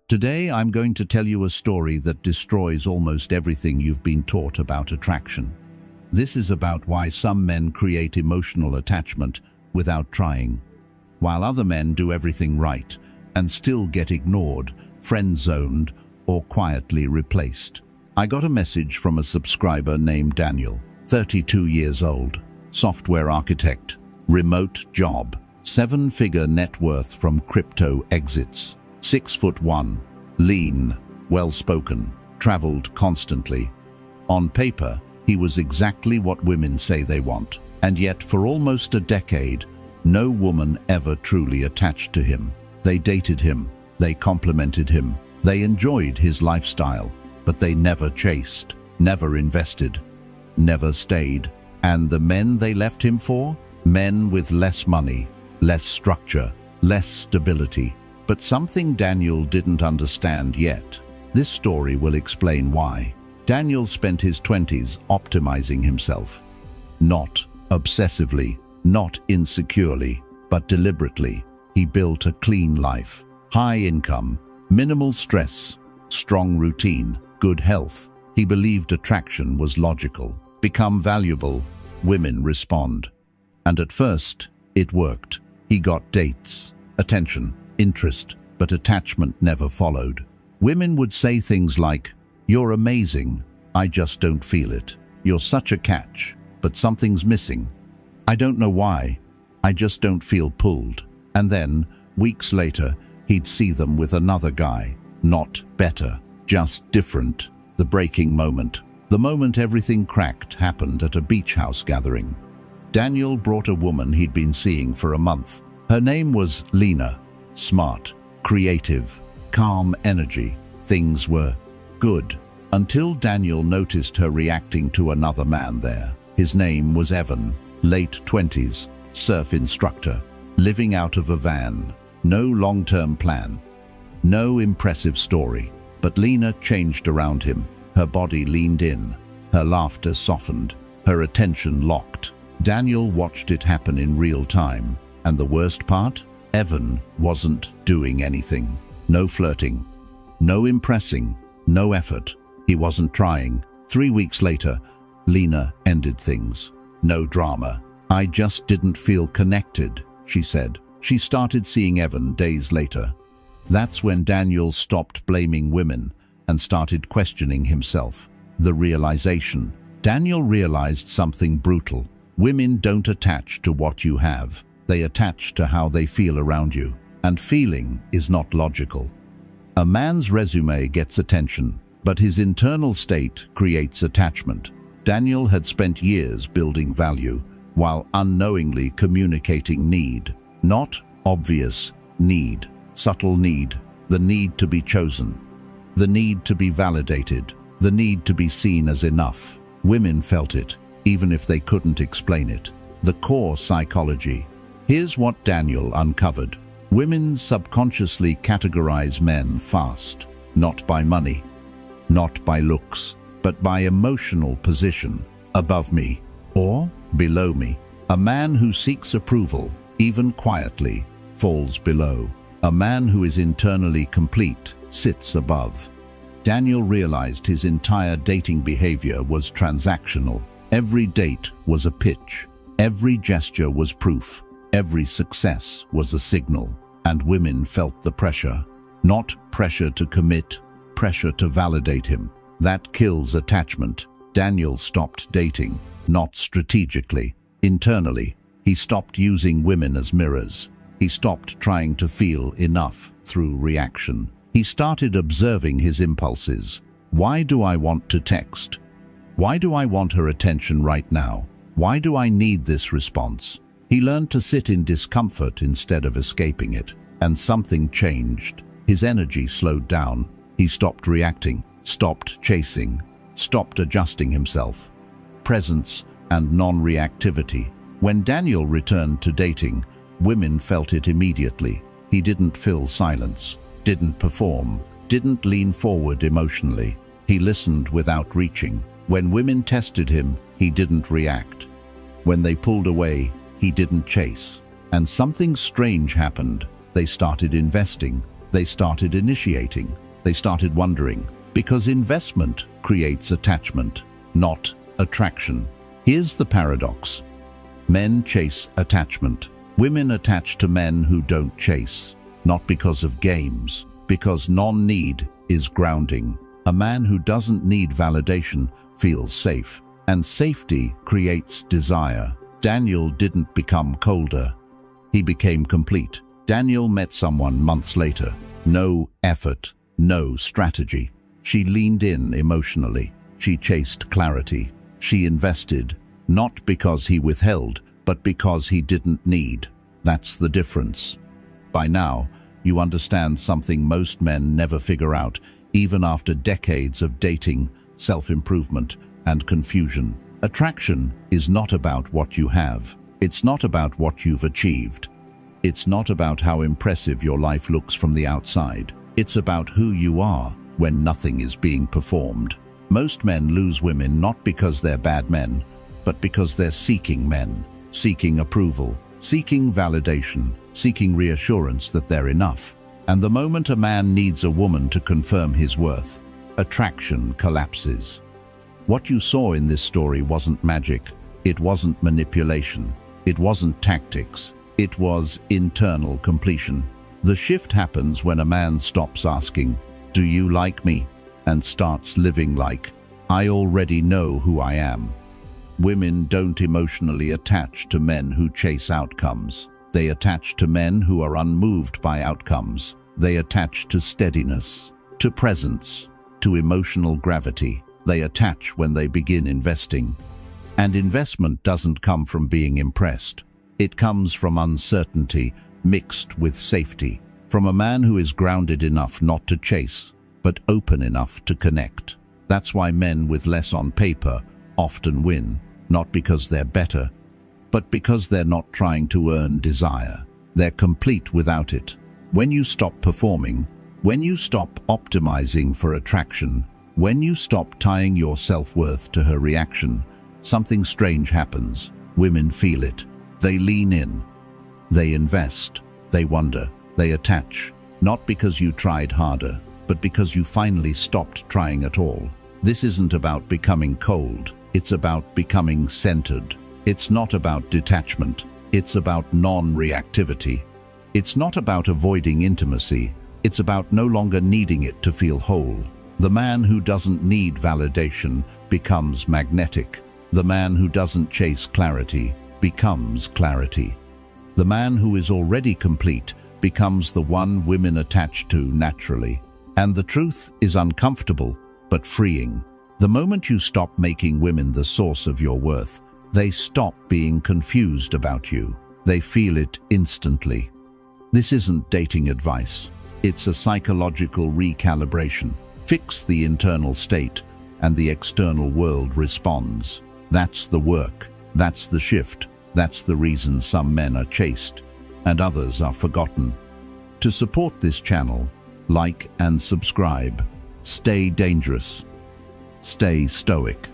Today I'm going to tell you a story that destroys almost everything you've been taught about attraction. This is about why some men create emotional attachment without trying, while other men do everything right and still get ignored, friend-zoned, or quietly replaced. I got a message from a subscriber named Daniel, 32 years old, software architect, remote job, 7-figure net worth from crypto exits, 6'1", lean, well-spoken, traveled constantly. On paper, he was exactly what women say they want, and yet for almost a decade, no woman ever truly attached to him. They dated him, they complimented him, they enjoyed his lifestyle, but they never chased, never invested, never stayed. And the men they left him for? Men with less money, less structure, less stability. But something Daniel didn't understand yet. This story will explain why. Daniel spent his 20s optimizing himself. Not obsessively, not insecurely, but deliberately. He built a clean life, high income, minimal stress, strong routine, good health. He believed attraction was logical. Become valuable, women respond. And at first, it worked. He got dates, attention, interest, but attachment never followed. Women would say things like, "You're amazing, I just don't feel it. You're such a catch, but something's missing. I don't know why, I just don't feel pulled." And then, weeks later, he'd see them with another guy. Not better, just different. The breaking moment. The moment everything cracked happened at a beach house gathering. Daniel brought a woman he'd been seeing for a month. Her name was Lena. Smart, creative, calm energy. Things were good. Until Daniel noticed her reacting to another man there. His name was Evan, late 20s, surf instructor, living out of a van. No long-term plan. No impressive story. But Lena changed around him. Her body leaned in. Her laughter softened. Her attention locked. Daniel watched it happen in real time. And the worst part? Evan wasn't doing anything. No flirting. No impressing. No effort. He wasn't trying. 3 weeks later, Lena ended things. No drama. "I just didn't feel connected," she said. She started seeing Evan days later. That's when Daniel stopped blaming women and started questioning himself. The realization. Daniel realized something brutal. Women don't attach to what you have. They attach to how they feel around you. And feeling is not logical. A man's resume gets attention, but his internal state creates attachment. Daniel had spent years building value, while unknowingly communicating need. Not obvious need, subtle need, the need to be chosen, the need to be validated, the need to be seen as enough. Women felt it, even if they couldn't explain it. The core psychology. Here's what Daniel uncovered. Women subconsciously categorize men fast, not by money, not by looks, but by emotional position, above me or below me. A man who seeks approval, even quietly, falls below. A man who is internally complete sits above. Daniel realized his entire dating behavior was transactional. Every date was a pitch. Every gesture was proof. Every success was a signal. And women felt the pressure. Not pressure to commit, pressure to validate him. That kills attachment. Daniel stopped dating, not strategically, internally. He stopped using women as mirrors. He stopped trying to feel enough through reaction. He started observing his impulses. Why do I want to text? Why do I want her attention right now? Why do I need this response? He learned to sit in discomfort instead of escaping it. And something changed. His energy slowed down. He stopped reacting, stopped chasing, stopped adjusting himself. Presence and non-reactivity. When Daniel returned to dating, women felt it immediately. He didn't fill silence, didn't perform, didn't lean forward emotionally. He listened without reaching. When women tested him, he didn't react. When they pulled away, he didn't chase. And something strange happened. They started investing. They started initiating. They started wondering. Because investment creates attachment, not attraction. Here's the paradox. Men chase attachment. Women attach to men who don't chase. Not because of games, because non-need is grounding. A man who doesn't need validation feels safe, and safety creates desire. Daniel didn't become colder. He became complete. Daniel met someone months later. No effort, no strategy. She leaned in emotionally. She chased clarity. She invested, not because he withheld, but because he didn't need. That's the difference. By now, you understand something most men never figure out, even after decades of dating, self-improvement, and confusion. Attraction is not about what you have. It's not about what you've achieved. It's not about how impressive your life looks from the outside. It's about who you are when nothing is being performed. Most men lose women not because they're bad men, but because they're seeking men, seeking approval, seeking validation, seeking reassurance that they're enough. And the moment a man needs a woman to confirm his worth, attraction collapses. What you saw in this story wasn't magic. It wasn't manipulation. It wasn't tactics. It was internal completion. The shift happens when a man stops asking, "Do you like me?" and starts living like, "I already know who I am." Women don't emotionally attach to men who chase outcomes. They attach to men who are unmoved by outcomes. They attach to steadiness, to presence, to emotional gravity. They attach when they begin investing. And investment doesn't come from being impressed. It comes from uncertainty mixed with safety, from a man who is grounded enough not to chase, but open enough to connect. That's why men with less on paper often win, not because they're better, but because they're not trying to earn desire. They're complete without it. When you stop performing, when you stop optimizing for attraction, when you stop tying your self-worth to her reaction, something strange happens. Women feel it. They lean in. They invest. They wonder. They attach. Not because you tried harder, but because you finally stopped trying at all. This isn't about becoming cold. It's about becoming centered. It's not about detachment. It's about non-reactivity. It's not about avoiding intimacy. It's about no longer needing it to feel whole. The man who doesn't need validation becomes magnetic. The man who doesn't chase clarity becomes clarity. The man who is already complete becomes the one women attach to naturally. And the truth is uncomfortable, but freeing. The moment you stop making women the source of your worth, they stop being confused about you. They feel it instantly. This isn't dating advice. It's a psychological recalibration. Fix the internal state, and the external world responds. That's the work. That's the shift. That's the reason some men are chased, and others are forgotten. To support this channel, like and subscribe. Stay dangerous. Stay stoic.